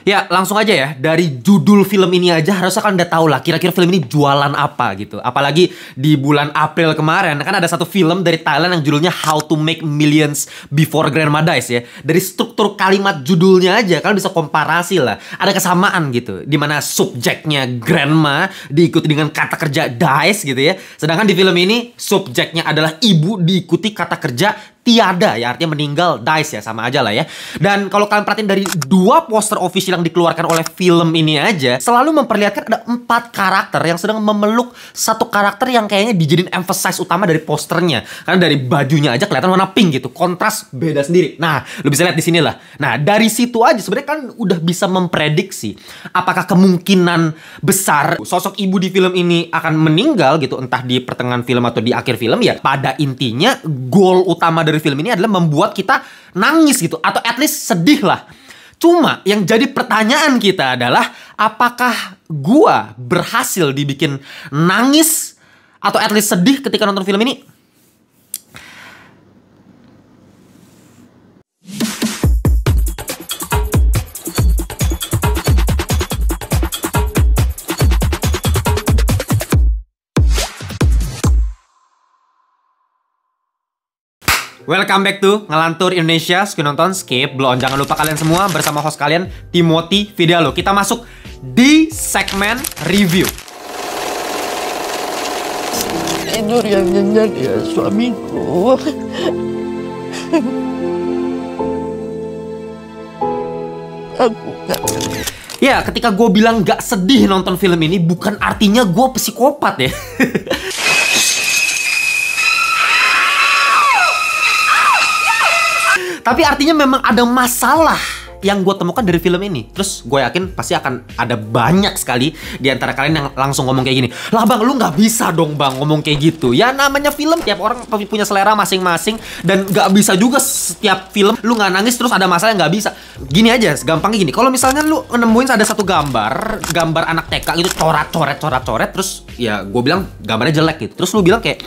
Ya, langsung aja ya. Dari judul film ini aja harusnya kan udah tahu lah kira-kira film ini jualan apa gitu. Apalagi di bulan April kemarin kan ada satu film dari Thailand yang judulnya How to Make Millions Before Grandma Dies ya. Dari struktur kalimat judulnya aja kalian bisa komparasi lah. Ada kesamaan gitu. Dimana subjeknya grandma diikuti dengan kata kerja dies gitu ya. Sedangkan di film ini subjeknya adalah ibu diikuti kata kerja tiada, ya artinya meninggal, dies ya, sama aja lah ya. Dan kalau kalian perhatiin dari dua poster official yang dikeluarkan oleh film ini aja, selalu memperlihatkan ada 4 karakter yang sedang memeluk satu karakter yang kayaknya dijadiin emphasize utama dari posternya. Karena dari bajunya aja kelihatan warna pink gitu, kontras beda sendiri. Nah, lu bisa lihat di sini lah. Nah, dari situ aja sebenarnya kan udah bisa memprediksi apakah kemungkinan besar sosok ibu di film ini akan meninggal gitu, entah di pertengahan film atau di akhir film ya. Pada intinya, goal utama dari film ini adalah membuat kita nangis gitu, atau at least sedih lah. Cuma yang jadi pertanyaan kita adalah apakah gua berhasil dibikin nangis atau at least sedih ketika nonton film ini? Welcome back to Ngelantur Indonesia, Skip nonton, skip, belum. Jangan lupa kalian semua bersama host kalian, Timothy Fidialo. Kita masuk di segmen review. Tidur yang nyenyak ya suamiku. Aku gak... Ya, ketika gue bilang gak sedih nonton film ini, bukan artinya gue psikopat ya. Tapi artinya memang ada masalah yang gue temukan dari film ini. Terus gue yakin pasti akan ada banyak sekali di antara kalian yang langsung ngomong kayak gini. Lah bang, lu gak bisa dong bang ngomong kayak gitu. Ya namanya film, tiap orang punya selera masing-masing. Dan gak bisa juga setiap film lu gak nangis terus ada masalah yang gak bisa. Gini aja, gampangnya gini. Kalau misalnya lu nemuin ada satu gambar anak TK gitu, coret-coret. Terus ya gue bilang gambarnya jelek gitu. Terus lu bilang kayak,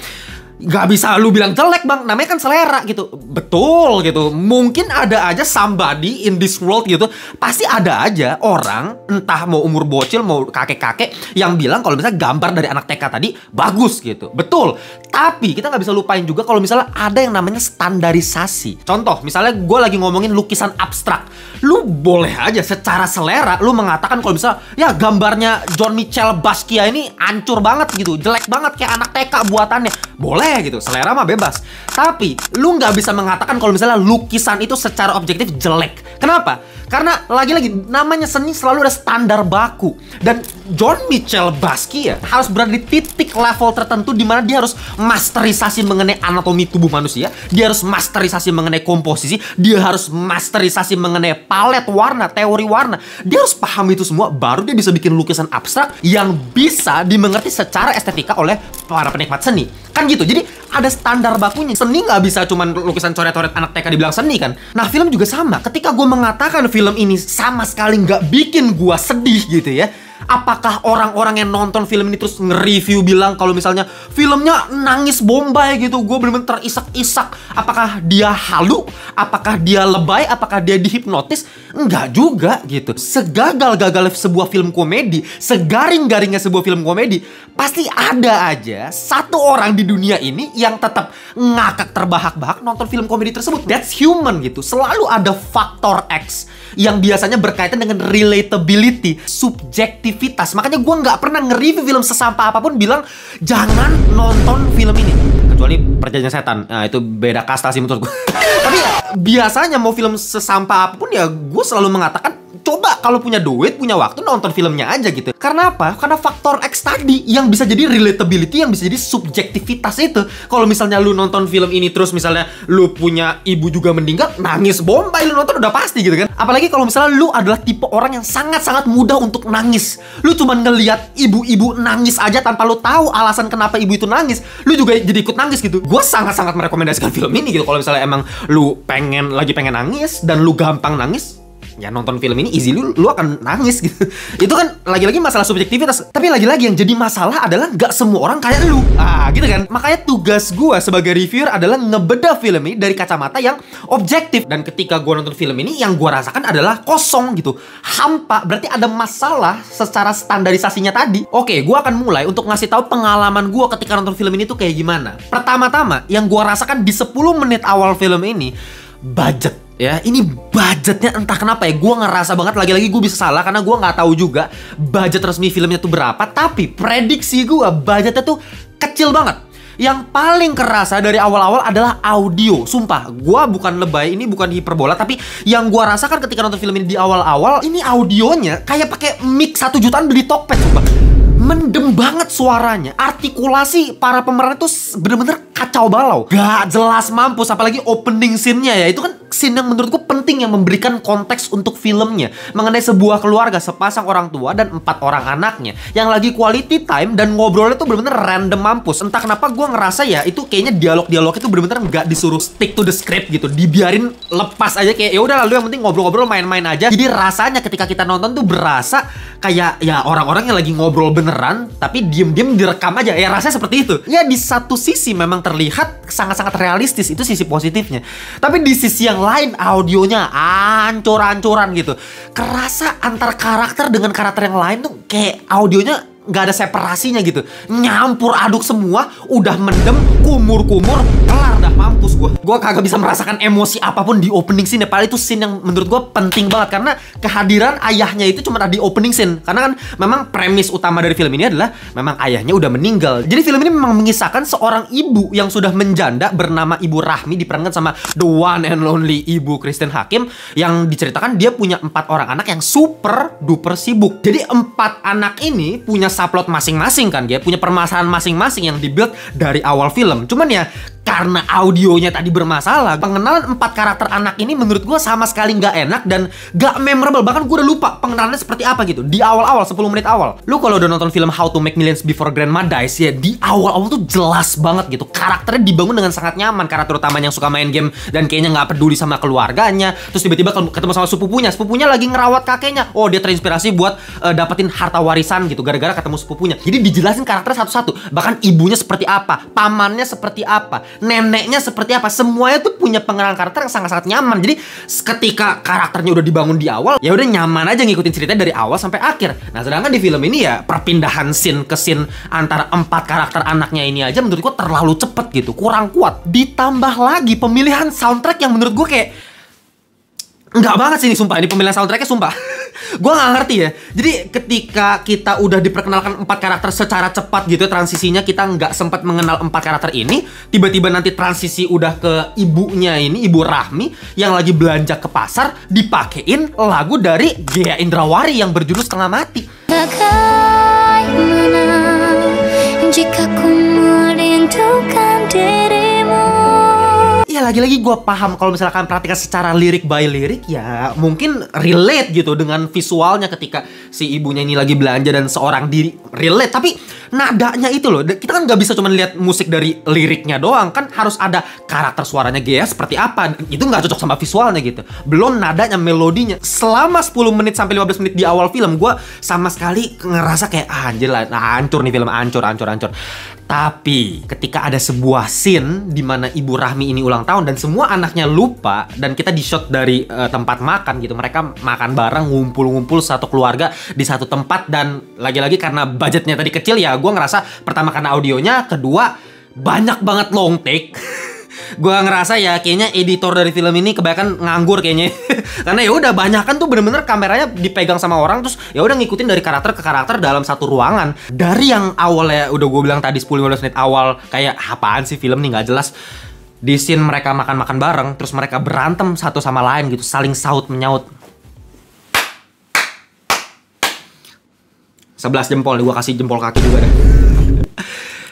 gak bisa lu bilang jelek bang, namanya kan selera gitu. Betul gitu. Mungkin ada aja somebody in this world gitu, pasti ada aja orang, entah mau umur bocil, mau kakek-kakek, yang bilang kalau misalnya gambar dari anak TK tadi bagus gitu. Betul. Tapi kita gak bisa lupain juga kalau misalnya ada yang namanya standarisasi. Contoh, misalnya gue lagi ngomongin lukisan abstrak. Lu boleh aja secara selera lu mengatakan kalau misalnya ya gambarnya Jean-Michel Basquiat ini hancur banget gitu, jelek banget kayak anak TK buatannya. Boleh gitu, selera mah bebas. Tapi lu nggak bisa mengatakan kalau misalnya lukisan itu secara objektif jelek. Kenapa? Karena lagi-lagi namanya seni selalu ada standar baku. Dan Jean-Michel Basquiat harus berada di titik level tertentu di mana dia harus masterisasi mengenai anatomi tubuh manusia, dia harus masterisasi mengenai komposisi, dia harus masterisasi mengenai palet warna, teori warna. Dia harus paham itu semua, baru dia bisa bikin lukisan abstrak yang bisa dimengerti secara estetika oleh para penikmat seni. Kan gitu, jadi ada standar bakunya. Seni nggak bisa cuman lukisan coret-coret anak TK dibilang seni kan. Nah film juga sama. Ketika gue mengatakan film ini sama sekali nggak bikin gue sedih gitu ya, apakah orang-orang yang nonton film ini terus nge-review bilang kalau misalnya filmnya nangis bombay gitu, gue bener-bener terisak-isak, apakah dia halu? Apakah dia lebay? Apakah dia dihipnotis? Enggak juga gitu. Segagal-gagal sebuah film komedi, segaring-garingnya sebuah film komedi, pasti ada aja satu orang di dunia ini yang tetap ngakak terbahak-bahak nonton film komedi tersebut. That's human gitu. Selalu ada faktor X yang biasanya berkaitan dengan relatability, subjektivitas. Makanya gue nggak pernah nge-review film sesampah apapun bilang jangan nonton film ini, kecuali Perjanjian Setan. Nah itu beda kasta sih menurut gue. Tapi ya, biasanya mau film sesampah apapun ya gue selalu mengatakan coba kalau punya duit, punya waktu, nonton filmnya aja gitu. Karena apa? Karena faktor X tadi yang bisa jadi relatability, yang bisa jadi subjektivitas itu. Kalau misalnya lu nonton film ini terus misalnya lu punya ibu juga meninggal, nangis bombay lu nonton udah pasti gitu kan. Apalagi kalau misalnya lu adalah tipe orang yang sangat-sangat mudah untuk nangis. Lu cuma ngelihat ibu-ibu nangis aja tanpa lu tahu alasan kenapa ibu itu nangis, lu juga jadi ikut nangis gitu. Gue sangat-sangat merekomendasikan film ini gitu. Kalau misalnya emang lu lagi pengen nangis dan lu gampang nangis, ya nonton film ini easy lu akan nangis gitu. Itu kan lagi-lagi masalah subjektivitas. Tapi lagi-lagi yang jadi masalah adalah nggak semua orang kayak lu. Gitu kan. Makanya tugas gua sebagai reviewer adalah ngebedah film ini dari kacamata yang objektif. Dan ketika gua nonton film ini, yang gua rasakan adalah kosong gitu, hampa. Berarti ada masalah secara standarisasinya tadi. Oke, gua akan mulai untuk ngasih tahu pengalaman gua ketika nonton film ini tuh kayak gimana. Pertama-tama yang gua rasakan di 10 menit awal film ini, budget. Ya, ini budgetnya entah kenapa ya, gue ngerasa banget, lagi-lagi gue bisa salah karena gue nggak tahu juga budget resmi filmnya tuh berapa. Tapi prediksi gue budgetnya tuh kecil banget. Yang paling kerasa dari awal-awal adalah audio. Sumpah, gue bukan lebay, ini bukan hiperbola, tapi yang gue rasakan ketika nonton film ini di awal-awal, ini audionya kayak pakai mic 1 jutaan beli Tokped, sumpah. Mendem banget suaranya. Artikulasi para pemeran itu bener-bener kacau balau. Gak jelas mampus. Apalagi opening scene-nya ya. Itu kan scene yang menurutku penting, yang memberikan konteks untuk filmnya. Mengenai sebuah keluarga, sepasang orang tua dan 4 orang anaknya, yang lagi quality time dan ngobrolnya tuh bener-bener random mampus. Entah kenapa gue ngerasa ya, itu kayaknya dialog-dialog itu bener-bener gak disuruh stick to the script gitu. Dibiarin lepas aja, kayak ya udah lalu yang penting ngobrol-ngobrol, main-main aja. Jadi rasanya ketika kita nonton tuh berasa kayak ya orang-orang yang lagi ngobrol beneran, tapi diem-diem direkam aja. Ya rasanya seperti itu. Ya di satu sisi memang terlihat sangat-sangat realistis, itu sisi positifnya. Tapi di sisi yang lain audionya ancur-ancuran gitu. Kerasa antar karakter dengan karakter yang lain tuh kayak audionya nggak ada separasinya gitu. Nyampur aduk semua, udah mendem, kumur-kumur, kelar dah, mampus gue. Gue kagak bisa merasakan emosi apapun di opening scene. Padahal itu scene yang menurut gue penting banget, karena kehadiran ayahnya itu cuma ada di opening scene. Karena kan memang premis utama dari film ini adalah memang ayahnya udah meninggal. Jadi film ini memang mengisahkan seorang ibu yang sudah menjanda bernama Ibu Rahmi, diperankan sama the one and only Ibu Christine Hakim, yang diceritakan dia punya 4 orang anak yang super duper sibuk. Jadi 4 anak ini punya subplot masing-masing kan, dia punya permasalahan masing-masing yang dibuild dari awal film. Cuman ya karena audionya tadi bermasalah, pengenalan 4 karakter anak ini menurut gue sama sekali nggak enak dan nggak memorable. Bahkan gue udah lupa pengenalannya seperti apa gitu di awal-awal 10 menit awal. Lu kalau udah nonton film How to Make Millions Before Grandma Dies ya, di awal-awal tuh jelas banget gitu, karakternya dibangun dengan sangat nyaman. Karakter utamanya yang suka main game dan kayaknya nggak peduli sama keluarganya, terus tiba-tiba ketemu sama sepupunya lagi ngerawat kakeknya. Oh, dia terinspirasi buat dapetin harta warisan gitu gara-gara ketemu sepupunya. Jadi dijelasin karakternya satu-satu, bahkan ibunya seperti apa, pamannya seperti apa, neneknya seperti apa. Semuanya tuh punya pengenalan karakter yang sangat-sangat nyaman. Jadi ketika karakternya udah dibangun di awal, ya udah nyaman aja ngikutin ceritanya dari awal sampai akhir. Nah, sedangkan di film ini ya perpindahan scene ke scene antara 4 karakter anaknya ini aja menurut gue terlalu cepet gitu, kurang kuat. Ditambah lagi pemilihan soundtrack yang menurut gue kayak enggak banget sih ini, sumpah. Ini pemilihan soundtracknya sumpah gue nggak ngerti ya. Jadi ketika kita udah diperkenalkan 4 karakter secara cepat gitu, transisinya kita nggak sempat mengenal 4 karakter ini, tiba-tiba nanti transisi udah ke ibunya ini, Ibu Rahmi yang lagi belanja ke pasar, dipakein lagu dari Ghea Indrawari yang berjudul Setengah Mati. Bagaimana jika ku merindukan dirimu. Ya lagi-lagi gue paham kalau misalkan perhatikan secara lirik by lirik ya mungkin relate gitu dengan visualnya ketika si ibunya ini lagi belanja dan seorang diri, relate. Tapi nadanya itu loh, kita kan nggak bisa cuma lihat musik dari liriknya doang, kan harus ada karakter suaranya Ghea seperti apa. Itu nggak cocok sama visualnya gitu, belum nadanya, melodinya. Selama 10 menit sampai 15 menit di awal film gue sama sekali ngerasa kayak anjir lah, hancur nih film, hancur. Tapi ketika ada sebuah scene di mana Ibu Rahmi ini ulang tahun dan semua anaknya lupa, dan kita di shot dari tempat makan gitu, mereka makan bareng, ngumpul-ngumpul satu keluarga di satu tempat. Dan lagi-lagi karena budgetnya tadi kecil ya, gue ngerasa pertama karena audionya, kedua banyak banget long take. Gue ngerasa ya kayaknya editor dari film ini kebanyakan nganggur kayaknya. Karena ya udah banyak kan tuh bener-bener kameranya dipegang sama orang, terus ya udah ngikutin dari karakter ke karakter dalam satu ruangan. Dari yang awalnya udah gue bilang tadi 10-15 menit awal kayak apaan sih film nih, nggak jelas. Di scene mereka makan-makan bareng, terus mereka berantem satu sama lain gitu, saling saut menyaut. 11 jempol nih, gue kasih jempol kaki juga deh.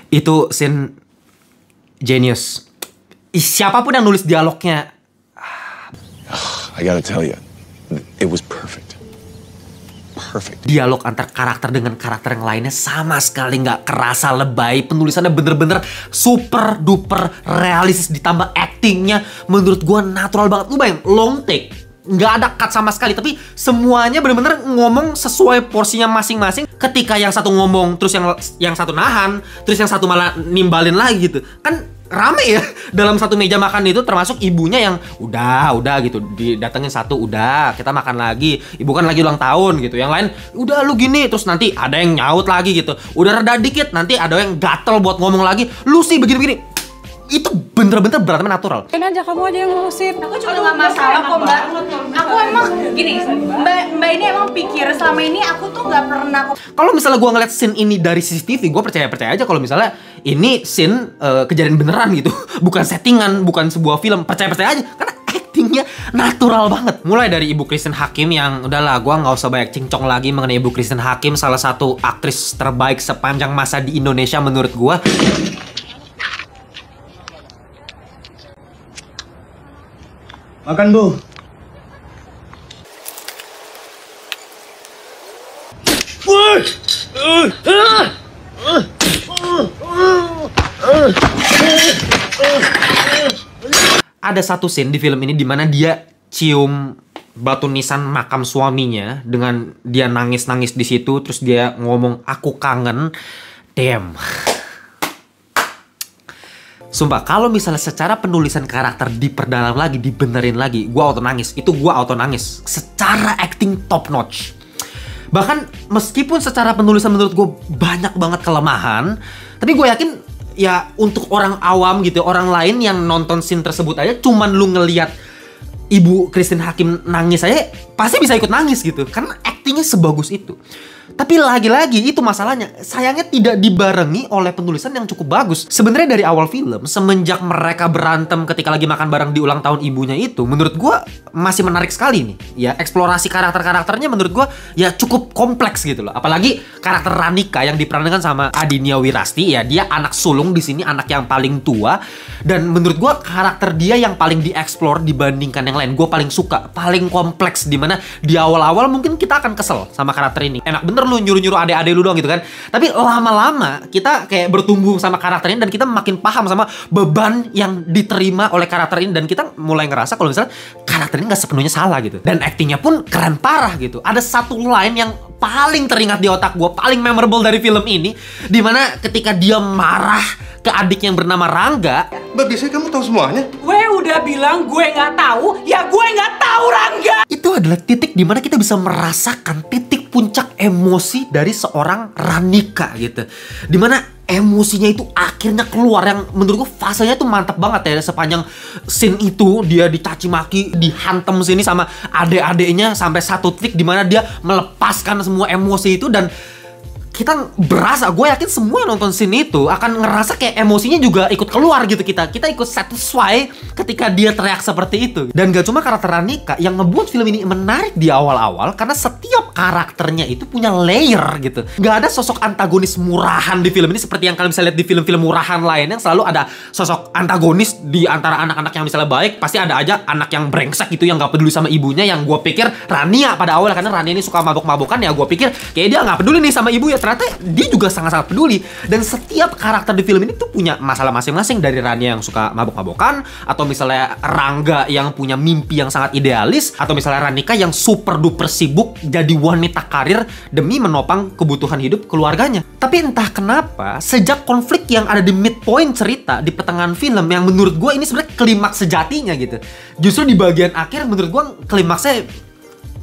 Itu scene genius. Siapapun yang nulis dialognya, I gotta tell you, it was perfect. Perfect. Dialog antar karakter dengan karakter yang lainnya sama sekali nggak kerasa lebay. Penulisannya bener-bener super duper realistis, ditambah actingnya menurut gua natural banget. Lu bayang long take nggak ada cut sama sekali, tapi semuanya bener-bener ngomong sesuai porsinya masing-masing. Ketika yang satu ngomong, terus yang satu nahan, terus yang satu malah nimbalin lagi gitu. Kan rame ya dalam satu meja makan itu, termasuk ibunya yang udah gitu didatengin satu, udah kita makan lagi, ibu kan lagi ulang tahun gitu, yang lain udah lu gini, terus nanti ada yang nyaut lagi gitu, udah reda dikit nanti ada yang gatel buat ngomong lagi, lu sih begini-begini. Itu bener-bener berantemnya natural. Kan aja kamu aja yang ngurusin. Aku juga nggak masalah kok mbak. Aku emang gini, mbak ini emang pikir selama ini aku tuh nggak pernah. Kalau misalnya gue ngeliat scene ini dari CCTV, gue percaya aja kalau misalnya ini scene kejadian beneran gitu, bukan settingan, bukan sebuah film. Percaya aja, karena actingnya natural banget. Mulai dari Ibu Christine Hakim yang udahlah, gue nggak usah banyak cincong lagi mengenai Ibu Christine Hakim, salah satu aktris terbaik sepanjang masa di Indonesia menurut gue. Makan, Bu. Ada satu scene di film ini dimana dia cium batu nisan makam suaminya dengan dia nangis-nangis di situ, terus dia ngomong aku kangen. Damn. Sumpah, kalau misalnya secara penulisan karakter diperdalam lagi, dibenerin lagi, gue auto nangis. Itu gue auto nangis. Secara acting top notch. Bahkan meskipun secara penulisan menurut gue banyak banget kelemahan, tapi gue yakin ya untuk orang awam gitu, orang lain yang nonton scene tersebut aja, cuman lu ngeliat Ibu Christine Hakim nangis aja, pasti bisa ikut nangis gitu. Karena actingnya sebagus itu. Tapi lagi-lagi itu masalahnya, sayangnya tidak dibarengi oleh penulisan yang cukup bagus. Sebenarnya dari awal film, semenjak mereka berantem ketika lagi makan bareng di ulang tahun ibunya itu, menurut gue masih menarik sekali nih. Ya, eksplorasi karakter-karakternya menurut gue ya cukup kompleks gitu loh. Apalagi karakter Ranika yang diperankan sama Adinia Wirasti, ya dia anak sulung di sini, anak yang paling tua. Dan menurut gue karakter dia yang paling dieksplor dibandingkan yang lain. Gue paling suka, paling kompleks, dimana di awal-awal mungkin kita akan kesel sama karakter ini. Enak bener lu nyuruh-nyuruh adek-adek lu doang gitu kan. Tapi lama-lama kita kayak bertumbuh sama karakter ini dan kita makin paham sama beban yang diterima oleh karakter ini, dan kita mulai ngerasa kalau misalnya karakter ini gak sepenuhnya salah gitu. Dan aktingnya pun keren parah gitu. Ada satu line yang paling teringat di otak gue, paling memorable dari film ini, dimana ketika dia marah ke adik yang bernama Rangga. Mbak, biasanya kamu tahu semuanya? Gue udah bilang gue nggak tahu, ya gue nggak tahu, Rangga. Itu adalah titik dimana kita bisa merasakan titik puncak emosi dari seorang Ranika gitu. Dimana emosinya itu akhirnya keluar, yang menurut gue fasenya tuh mantap banget ya. Sepanjang scene itu dia dicaci maki, dihantam sini sama adek-adeknya, sampai satu titik dimana dia melepaskan semua emosi itu. Dan kita berasa, gue yakin semua yang nonton scene itu akan ngerasa kayak emosinya juga ikut keluar gitu. Kita ikut satisfy ketika dia teriak seperti itu. Dan gak cuma karakter Ranika yang ngebuat film ini menarik di awal-awal, karena setiap karakternya itu punya layer gitu. Gak ada sosok antagonis murahan di film ini seperti yang kalian bisa lihat di film-film murahan lain yang selalu ada sosok antagonis di antara anak-anak yang misalnya baik. Pasti ada aja anak yang brengsek gitu yang gak peduli sama ibunya, yang gue pikir Rania pada awal, karena Rania ini suka mabok-mabokan, ya gue pikir kayak dia gak peduli nih sama ibu ya. Ternyata dia juga sangat-sangat peduli. Dan setiap karakter di film ini tuh punya masalah masing-masing. Dari Rania yang suka mabok-mabokan, atau misalnya Rangga yang punya mimpi yang sangat idealis, atau misalnya Ranika yang super duper sibuk jadi wanita karir demi menopang kebutuhan hidup keluarganya. Tapi entah kenapa sejak konflik yang ada di midpoint cerita di pertengahan film, yang menurut gue ini sebenarnya klimaks sejatinya gitu, justru di bagian akhir menurut gue klimaksnya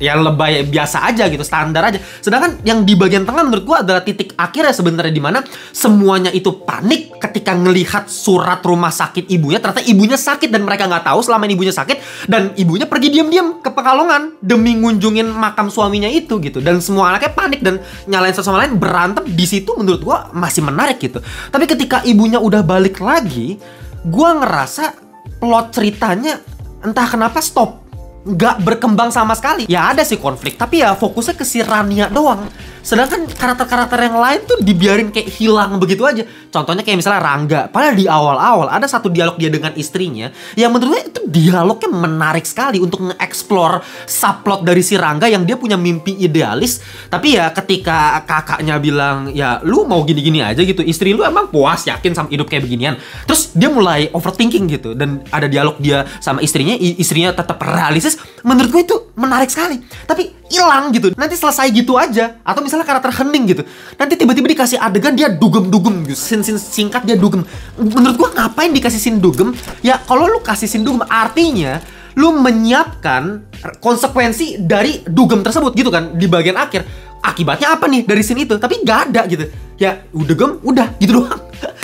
ya lebay biasa aja gitu, standar aja. Sedangkan yang di bagian tengah menurut gua adalah titik akhirnya sebenarnya, dimana semuanya itu panik ketika ngelihat surat rumah sakit ibunya. Ternyata ibunya sakit dan mereka nggak tahu selama ini ibunya sakit, dan ibunya pergi diam-diam ke Pekalongan demi ngunjungin makam suaminya itu gitu. Dan semua anaknya panik dan nyalain satu sama lain, berantem. Di situ menurut gua masih menarik gitu. Tapi ketika ibunya udah balik lagi, gua ngerasa plot ceritanya entah kenapa stop, nggak berkembang sama sekali. Ya ada sih konflik, tapi ya fokusnya ke si Rania doang. Sedangkan karakter-karakter yang lain tuh dibiarin kayak hilang begitu aja. Contohnya kayak misalnya Rangga. Padahal di awal-awal ada satu dialog dia dengan istrinya yang menurut gue itu dialognya menarik sekali untuk nge-explore subplot dari si Rangga yang dia punya mimpi idealis. Tapi ya ketika kakaknya bilang, ya lu mau gini-gini aja gitu, istri lu emang puas yakin sama hidup kayak beginian. Terus dia mulai overthinking gitu. Dan ada dialog dia sama istrinya, istrinya tetap realistis which is menurut gue itu menarik sekali. Tapi hilang gitu, nanti selesai gitu aja. Atau misalnya karakter hening gitu, nanti tiba-tiba dikasih adegan dia dugem-dugem gitu, scene singkat dia dugem. Menurut gue ngapain dikasih scene dugem? Ya kalau lu kasih scene dugem artinya lu menyiapkan konsekuensi dari dugem tersebut gitu kan di bagian akhir. Akibatnya apa nih dari scene itu? Tapi nggak ada gitu. Ya udah gem, udah gitu doang.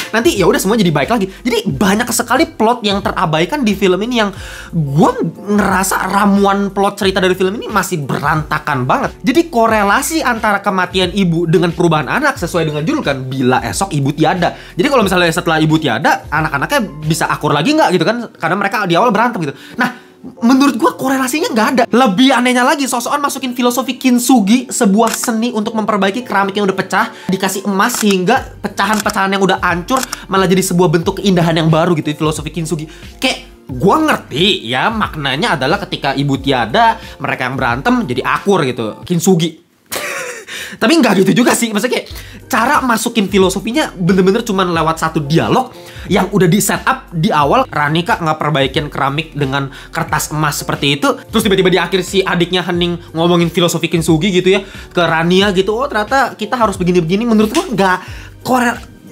Nanti ya udah semua jadi baik lagi. Jadi banyak sekali plot yang terabaikan di film ini yang gue ngerasa ramuan plot cerita dari film ini masih berantakan banget. Jadi korelasi antara kematian ibu dengan perubahan anak sesuai dengan judul kan, bila esok ibu tiada. Jadi kalau misalnya setelah ibu tiada, anak-anaknya bisa akur lagi nggak gitu kan? Karena mereka di awal berantem gitu. Nah, menurut gua korelasinya nggak ada. Lebih anehnya lagi, sok-sokan masukin filosofi kintsugi, sebuah seni untuk memperbaiki keramik yang udah pecah, dikasih emas sehingga pecahan-pecahan yang udah hancur malah jadi sebuah bentuk keindahan yang baru gitu, filosofi kintsugi. Kayak gua ngerti ya, maknanya adalah ketika ibu tiada, mereka yang berantem jadi akur gitu, kintsugi. Tapi nggak gitu juga sih, maksudnya kayak cara masukin filosofinya bener-bener cuman lewat satu dialog yang udah di set up di awal. Ranika nggak perbaikin keramik dengan kertas emas seperti itu, terus tiba-tiba di akhir si adiknya Hening ngomongin filosofi kintsugi gitu ya ke Rania gitu. Oh ternyata kita harus begini-begini. Menurut gua nggak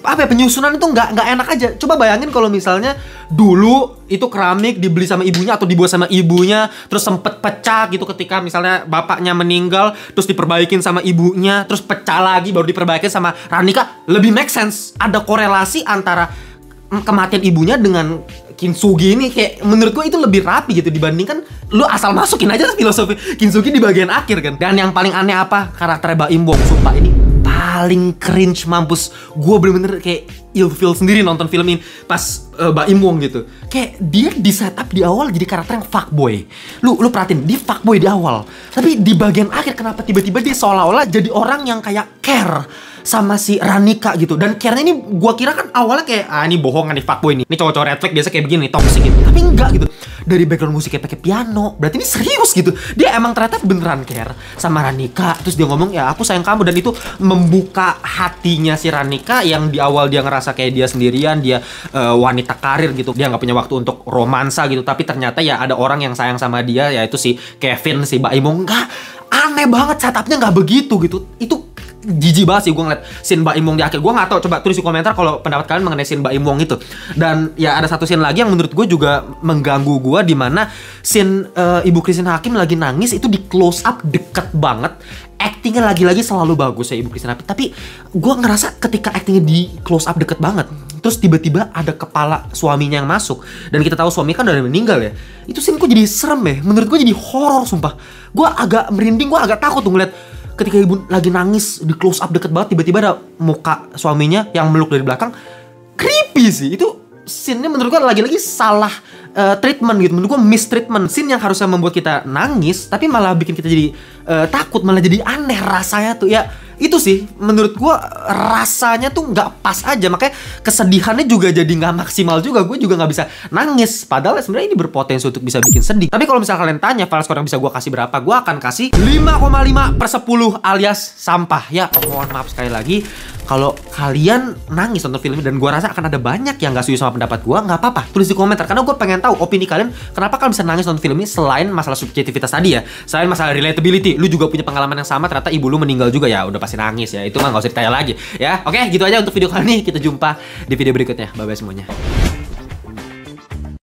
apa ya, penyusunan itu nggak enak aja. Coba bayangin kalau misalnya dulu itu keramik dibeli sama ibunya atau dibuat sama ibunya, terus sempet pecah gitu ketika misalnya bapaknya meninggal, terus diperbaikin sama ibunya, terus pecah lagi baru diperbaikin sama Ranika. Lebih make sense. Ada korelasi antara kematian ibunya dengan kintsugi ini. Kayak menurut gue itu lebih rapi gitu dibandingkan lu asal masukin aja filosofi kintsugi di bagian akhir kan. Dan yang paling aneh apa? Karakter Baim Wong, sumpah ini paling cringe mampus. Gue bener-bener kayak ilfeel sendiri nonton film ini pas Baim Wong gitu. Kayak dia di setup di awal jadi karakter yang fuckboy. Lu perhatiin, dia fuckboy di awal. Tapi di bagian akhir kenapa tiba-tiba dia seolah-olah jadi orang yang kayak care sama si Ranika gitu. Dan care-nya ini gua kira kan awalnya kayak ini bohongan nih fuckboy nih. Ini cowok-cowok red flag biasa kayak begini, toxic gitu. Tapi enggak gitu. Dari background musiknya pakai piano, berarti ini serius gitu. Dia emang ternyata beneran care sama Ranika. Terus dia ngomong, ya aku sayang kamu. Dan itu membuka hatinya si Ranika yang di awal dia ngerasa kayak dia sendirian, dia wanita karir gitu, dia nggak punya waktu untuk romansa gitu. Tapi ternyata ya ada orang yang sayang sama dia, yaitu si Kevin, si Baim Wong. Enggak, aneh banget setupnya nggak begitu gitu. Itu jijik banget sih gue ngeliat scene Baim Wong di akhir. Gue nggak tahu, coba tulis di komentar kalau pendapat kalian mengenai scene Baim Wong itu. Dan ya ada satu scene lagi yang menurut gue juga mengganggu gue, di mana scene Ibu Christine Hakim lagi nangis itu di close up deket banget. Actingnya lagi-lagi selalu bagus ya Ibu Christine Hakim. Tapi gue ngerasa ketika actingnya di close up deket banget, terus tiba-tiba ada kepala suaminya yang masuk, dan kita tahu suami kan udah meninggal ya. Itu scene kok jadi serem ya. Menurut gue jadi horor sumpah. Gue agak merinding, gue agak takut tuh ngeliat ketika ibu lagi nangis di close up deket banget, tiba-tiba ada muka suaminya yang meluk dari belakang. Creepy sih. Itu scene-nya menurut gue lagi-lagi salah treatment gitu. Menurut gue mistreatment. Scene yang harusnya membuat kita nangis tapi malah bikin kita jadi takut, malah jadi aneh rasanya tuh. Ya itu sih menurut gue rasanya tuh nggak pas aja. Makanya kesedihannya juga jadi nggak maksimal juga. Gue juga nggak bisa nangis, padahal sebenarnya ini berpotensi untuk bisa bikin sedih. Tapi kalau misalnya kalian tanya file score yang bisa gue kasih berapa, gue akan kasih 5,5/10 alias sampah. Ya mohon maaf sekali lagi kalau kalian nangis nonton film ini, dan gue rasa akan ada banyak yang nggak setuju sama pendapat gue. Nggak apa-apa, tulis di komentar, karena gue pengen tahu opini kalian. Kenapa kalian bisa nangis nonton film ini? Selain masalah subjektivitas tadi ya, selain masalah relatability, lu juga punya pengalaman yang sama, ternyata ibu lu meninggal juga, ya udah pasti nangis ya. Itu mah nggak usah ditanya lagi ya. Oke, gitu aja untuk video kali ini. Kita jumpa di video berikutnya. Bye bye semuanya.